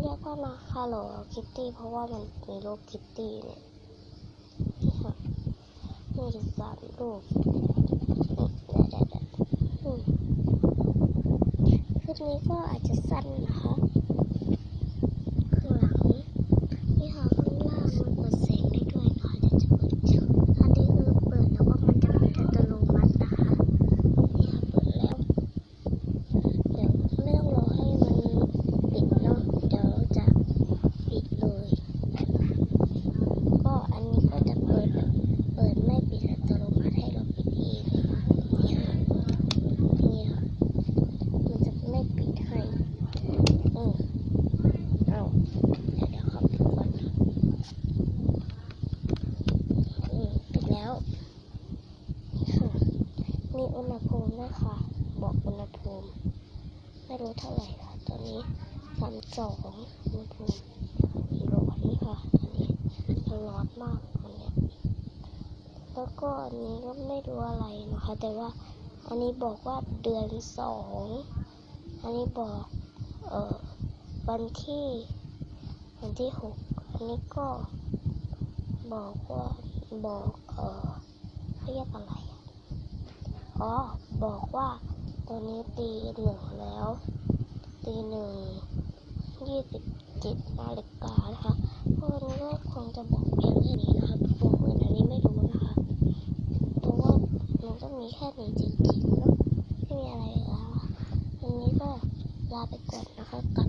รียกว่านะฮัลโหลคิตตี้เพราะว่ามันมีรูปคิตตี้เนี่ยนี่ค่ะมี3 รูปคลิปนี้ก็อาจจะสั้นนะคะข้างหลังนี่ค่ะข้างล่างมันเปิดเสียงได้ด้วยนะคะเดี๋ยวจะเปิดอันนี้คือเปิดแล้วก็มันจะปิดอัตโนมัตินะคะนี่ค่ะเปิดแล้วเดี๋ยวไม่ต้องรอให้มันปิดเนาะเดี๋ยวจะปิดเลยก็อันนี้ก็จะเปิดไม่ปิดอัตโนมัติให้เราปิดเองนี่ค่ะมันจะไม่ปิดให้เอาเดี๋ยวเขาปิดก่อนนะปิดแล้วมีอุณหภูมินะคะบอกอุณหภูมิไม่รู้เท่าไหร่ค่ะตอนนี้32อุณหภูมิร้อนค่ะตอนนี้ร้อนมากตอนนี้แล้วก็อันนี้ก็ไม่รู้อะไรนะคะแต่ว่าอันนี้บอกว่าเดือน2อันนี้บอกวันที่6อันนี้ก็บอกว่าเรียกอะไรบอกว่าตอนนี้ตี 1แล้วตี 1:27 นาฬิกานะคะพวกนี้ก็คงจะบอกเพียงแค่นี้นะคะตัวอื่นอันนี้ไม่รู้นะคะเพราะว่ามันก็มีแค่นี้จริงๆเนาะไม่มีอะไรแล้วอันนี้ก็ลาไปก่อนนะคะกลับ